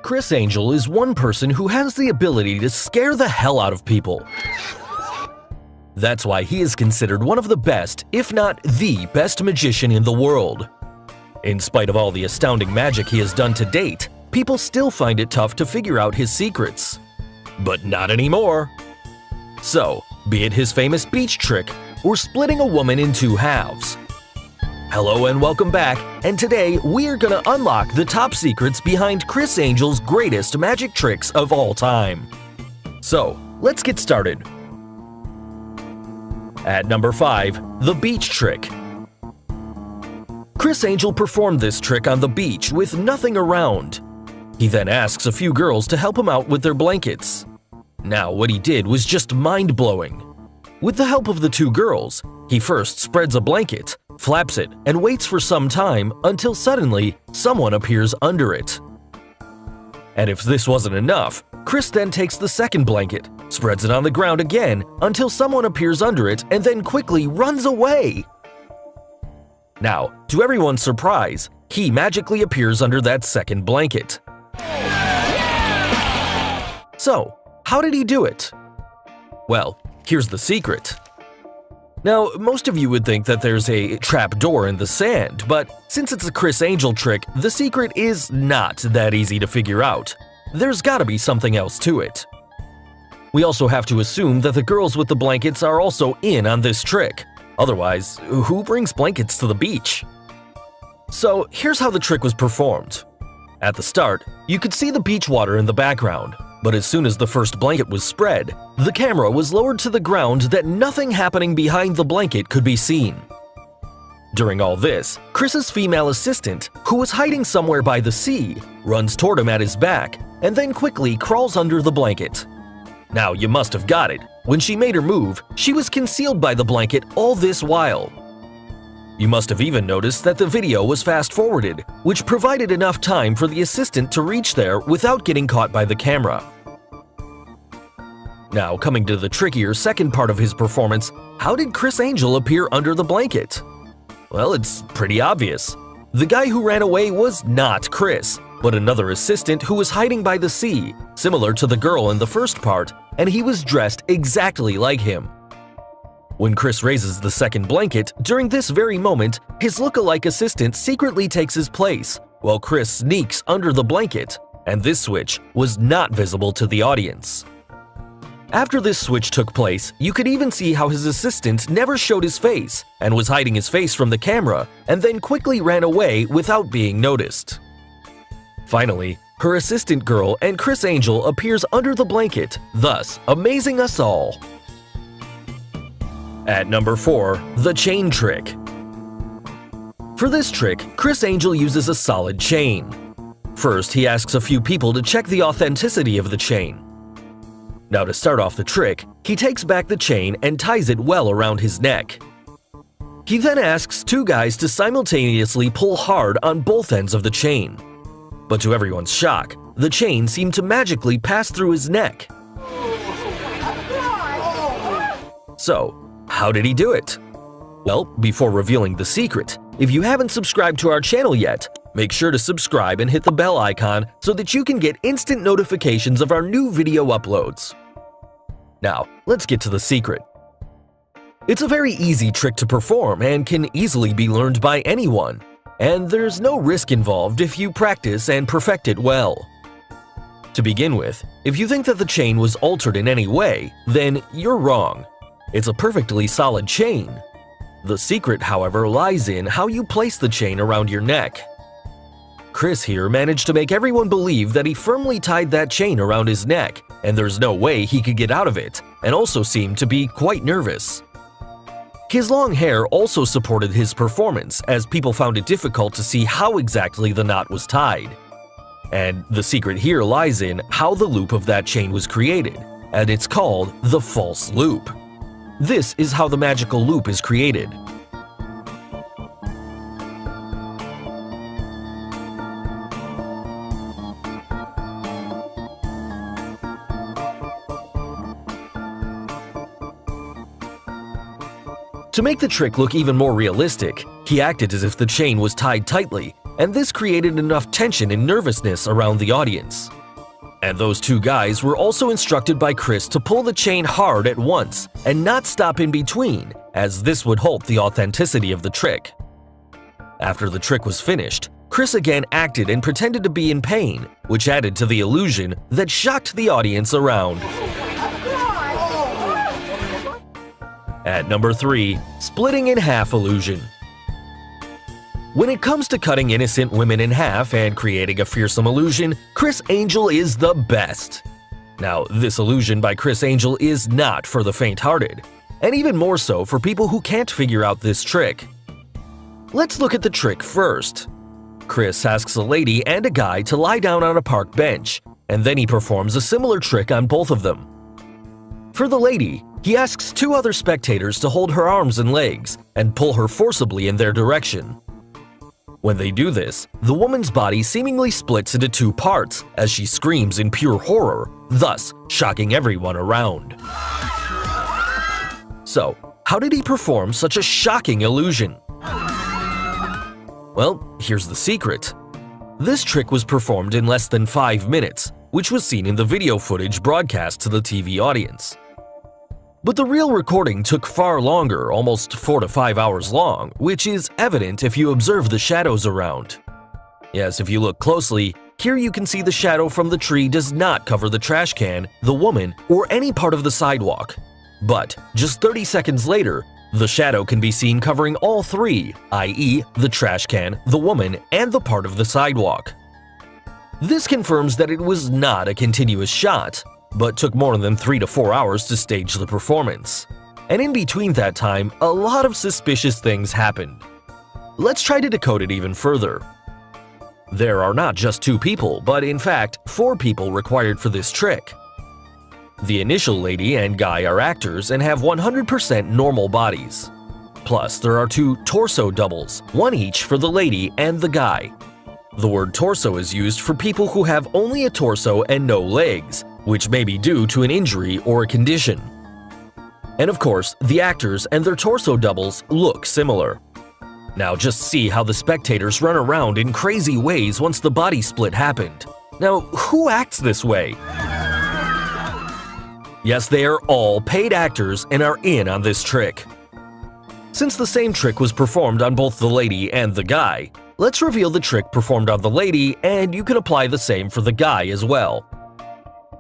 Criss Angel is one person who has the ability to scare the hell out of people. That's why he is considered one of the best, if not the best magician in the world. In spite of all the astounding magic he has done to date, people still find it tough to figure out his secrets. But not anymore. So, be it his famous beach trick or splitting a woman in two halves. Hello and welcome back, and today we're gonna unlock the top secrets behind Criss Angel's greatest magic tricks of all time. So, let's get started. At number 5, the beach trick. Criss Angel performed this trick on the beach with nothing around. He then asks a few girls to help him out with their blankets. Now, what he did was just mind-blowing. With the help of the two girls, he first spreads a blanket, flaps it, and waits for some time until suddenly someone appears under it. And if this wasn't enough, Criss then takes the second blanket, spreads it on the ground again until someone appears under it and then quickly runs away. Now, to everyone's surprise, he magically appears under that second blanket. So, how did he do it? Well, here's the secret. Now, most of you would think that there's a trap door in the sand, but since it's a Criss Angel trick, the secret is not that easy to figure out. There's gotta be something else to it. We also have to assume that the girls with the blankets are also in on this trick. Otherwise, who brings blankets to the beach? So here's how the trick was performed. At the start, you could see the beach water in the background, but as soon as the first blanket was spread, the camera was lowered to the ground that nothing happening behind the blanket could be seen. During all this, Criss's female assistant, who was hiding somewhere by the sea, runs toward him at his back and then quickly crawls under the blanket. Now you must have got it. When she made her move, she was concealed by the blanket all this while. You must have even noticed that the video was fast-forwarded, which provided enough time for the assistant to reach there without getting caught by the camera. Now, coming to the trickier second part of his performance, how did Criss Angel appear under the blanket? Well, it's pretty obvious. The guy who ran away was not Criss, but another assistant who was hiding by the sea, similar to the girl in the first part, and he was dressed exactly like him. When Criss raises the second blanket, during this very moment, his look-alike assistant secretly takes his place, while Criss sneaks under the blanket, and this switch was not visible to the audience. After this switch took place, you could even see how his assistant never showed his face and was hiding his face from the camera, and then quickly ran away without being noticed. Finally, her assistant girl and Criss Angel appears under the blanket, thus amazing us all. At number 4, the chain trick. For this trick, Criss Angel uses a solid chain. First, he asks a few people to check the authenticity of the chain. Now to start off the trick, he takes back the chain and ties it well around his neck. He then asks two guys to simultaneously pull hard on both ends of the chain. But to everyone's shock, the chain seemed to magically pass through his neck. So, how did he do it? Well, before revealing the secret, if you haven't subscribed to our channel yet, make sure to subscribe and hit the bell icon so that you can get instant notifications of our new video uploads. Now, let's get to the secret. It's a very easy trick to perform and can easily be learned by anyone, and there's no risk involved if you practice and perfect it well. To begin with, if you think that the chain was altered in any way, then you're wrong. It's a perfectly solid chain. The secret, however, lies in how you place the chain around your neck. Criss here managed to make everyone believe that he firmly tied that chain around his neck, and there's no way he could get out of it, and also seemed to be quite nervous. His long hair also supported his performance, as people found it difficult to see how exactly the knot was tied. And the secret here lies in how the loop of that chain was created, and it's called the false loop. This is how the magical loop is created. To make the trick look even more realistic, he acted as if the chain was tied tightly, and this created enough tension and nervousness around the audience. And those two guys were also instructed by Criss to pull the chain hard at once and not stop in between, as this would halt the authenticity of the trick. After the trick was finished, Criss again acted and pretended to be in pain, which added to the illusion that shocked the audience around. At number 3, splitting in half illusion. When it comes to cutting innocent women in half and creating a fearsome illusion, Criss Angel is the best. Now, this illusion by Criss Angel is not for the faint-hearted, and even more so for people who can't figure out this trick. Let's look at the trick first. Criss asks a lady and a guy to lie down on a park bench, and then he performs a similar trick on both of them. For the lady, he asks 2 other spectators to hold her arms and legs and pull her forcibly in their direction. When they do this, the woman's body seemingly splits into 2 parts as she screams in pure horror, thus shocking everyone around. So, how did he perform such a shocking illusion? Well, here's the secret. This trick was performed in less than 5 minutes, which was seen in the video footage broadcast to the TV audience. But the real recording took far longer, almost 4 to 5 hours long, which is evident if you observe the shadows around. Yes, if you look closely, here you can see the shadow from the tree does not cover the trash can, the woman, or any part of the sidewalk. But just 30 seconds later, the shadow can be seen covering all 3, i.e. the trash can, the woman, and the part of the sidewalk. This confirms that it was not a continuous shot, but took more than 3 to 4 hours to stage the performance. And in between that time, a lot of suspicious things happened. Let's try to decode it even further. There are not just 2 people, but in fact 4 people required for this trick. The initial lady and guy are actors and have 100% normal bodies. Plus, there are 2 torso doubles, 1 each for the lady and the guy. The word torso is used for people who have only a torso and no legs, which may be due to an injury or a condition. And of course, the actors and their torso doubles look similar. Now just see how the spectators run around in crazy ways once the body split happened. Now, who acts this way? Yes, they are all paid actors and are in on this trick. Since the same trick was performed on both the lady and the guy, let's reveal the trick performed on the lady, and you can apply the same for the guy as well.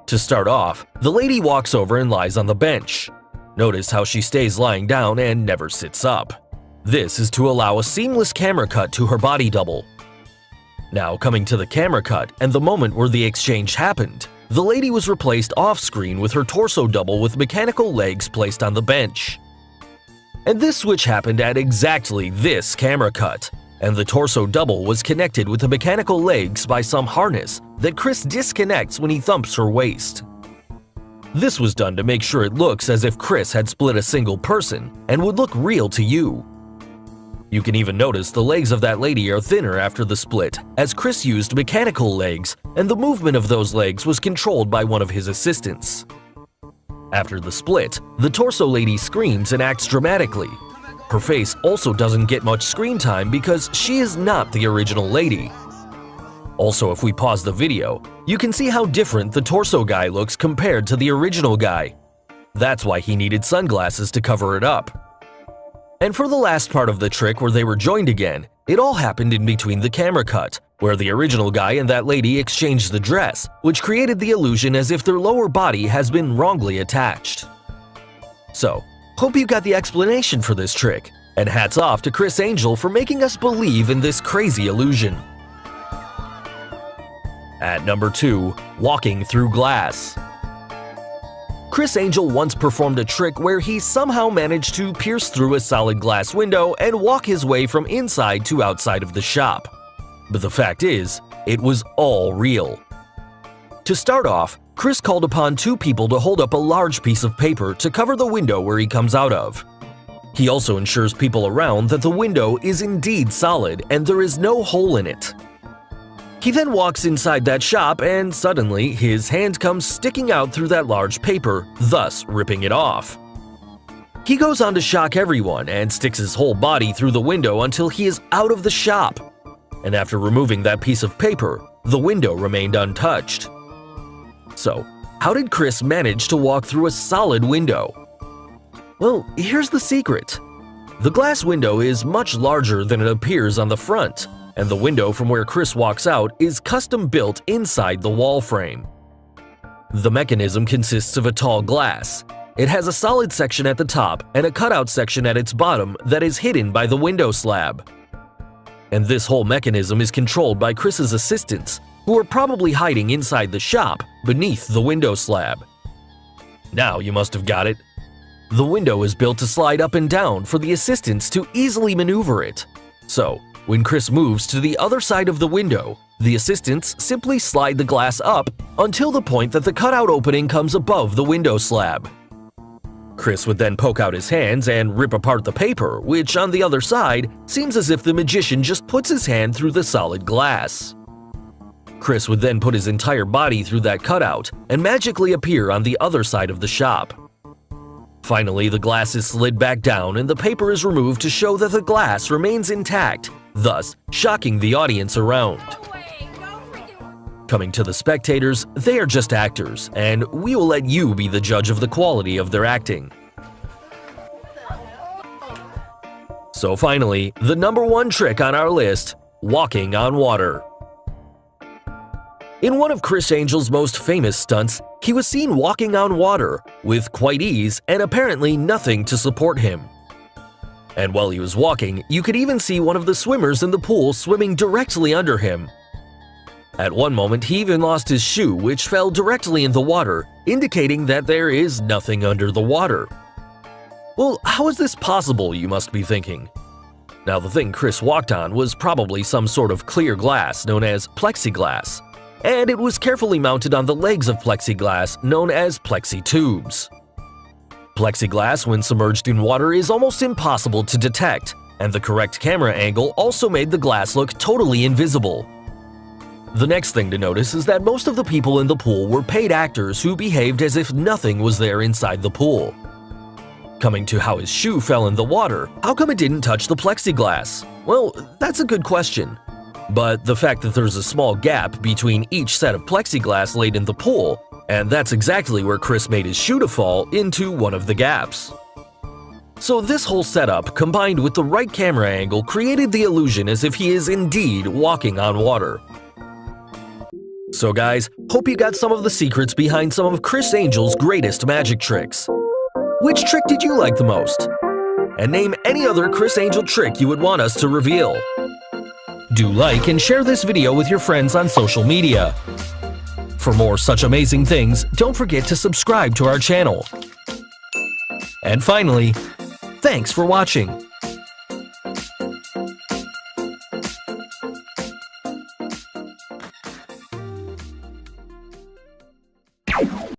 To start off, the lady walks over and lies on the bench. Notice how she stays lying down and never sits up. This is to allow a seamless camera cut to her body double. Now coming to the camera cut and the moment where the exchange happened, the lady was replaced off-screen with her torso double with mechanical legs placed on the bench. And this switch happened at exactly this camera cut, and the torso double was connected with the mechanical legs by some harness that Criss disconnects when he thumps her waist. This was done to make sure it looks as if Criss had split a single person and would look real to you. You can even notice the legs of that lady are thinner after the split, as Criss used mechanical legs, and the movement of those legs was controlled by one of his assistants. After the split, the torso lady screams and acts dramatically. Her face also doesn't get much screen time because she is not the original lady. Also, if we pause the video, you can see how different the torso guy looks compared to the original guy. That's why he needed sunglasses to cover it up. And for the last part of the trick where they were joined again, it all happened in between the camera cut, where the original guy and that lady exchanged the dress, which created the illusion as if their lower body has been wrongly attached. So, hope you got the explanation for this trick, and hats off to Criss Angel for making us believe in this crazy illusion. At number 2, walking through glass. Criss Angel once performed a trick where he somehow managed to pierce through a solid glass window and walk his way from inside to outside of the shop. But the fact is, it was all real. To start off, Criss called upon 2 people to hold up a large piece of paper to cover the window where he comes out of. He also ensures people around that the window is indeed solid and there is no hole in it. He then walks inside that shop and suddenly his hand comes sticking out through that large paper, thus ripping it off. He goes on to shock everyone and sticks his whole body through the window until he is out of the shop. and after removing that piece of paper, the window remained untouched. So, how did Criss manage to walk through a solid window? Well, here's the secret. The glass window is much larger than it appears on the front, and the window from where Criss walks out is custom built inside the wall frame. The mechanism consists of a tall glass. It has a solid section at the top and a cutout section at its bottom that is hidden by the window slab. And this whole mechanism is controlled by Criss's assistants, who are probably hiding inside the shop beneath the window slab. Now you must have got it. The window is built to slide up and down for the assistants to easily maneuver it. So, when Criss moves to the other side of the window, the assistants simply slide the glass up until the point that the cutout opening comes above the window slab. Criss would then poke out his hands and rip apart the paper, which on the other side seems as if the magician just puts his hand through the solid glass. Criss would then put his entire body through that cutout and magically appear on the other side of the shop. Finally, the glass is slid back down and the paper is removed to show that the glass remains intact, thus shocking the audience around. Coming to the spectators, they are just actors, and we will let you be the judge of the quality of their acting. So finally, the number one trick on our list, walking on water. In one of Criss Angel's most famous stunts, he was seen walking on water, with quite ease and apparently nothing to support him. And while he was walking, you could even see one of the swimmers in the pool swimming directly under him. At one moment, he even lost his shoe, which fell directly in the water, indicating that there is nothing under the water. Well, how is this possible, you must be thinking? Now, the thing Criss walked on was probably some sort of clear glass known as plexiglass, and it was carefully mounted on the legs of plexiglass known as plexi tubes. Plexiglass, when submerged in water, is almost impossible to detect, and the correct camera angle also made the glass look totally invisible. The next thing to notice is that most of the people in the pool were paid actors who behaved as if nothing was there inside the pool. Coming to how his shoe fell in the water, how come it didn't touch the plexiglass? Well, that's a good question. But the fact that there's a small gap between each set of plexiglass laid in the pool, and that's exactly where Criss made his shoe to fall into one of the gaps. So this whole setup, combined with the right camera angle, created the illusion as if he is indeed walking on water. So guys, hope you got some of the secrets behind some of Criss Angel's greatest magic tricks. Which trick did you like the most? And name any other Criss Angel trick you would want us to reveal. Do like and share this video with your friends on social media. For more such amazing things, don't forget to subscribe to our channel. And finally, thanks for watching.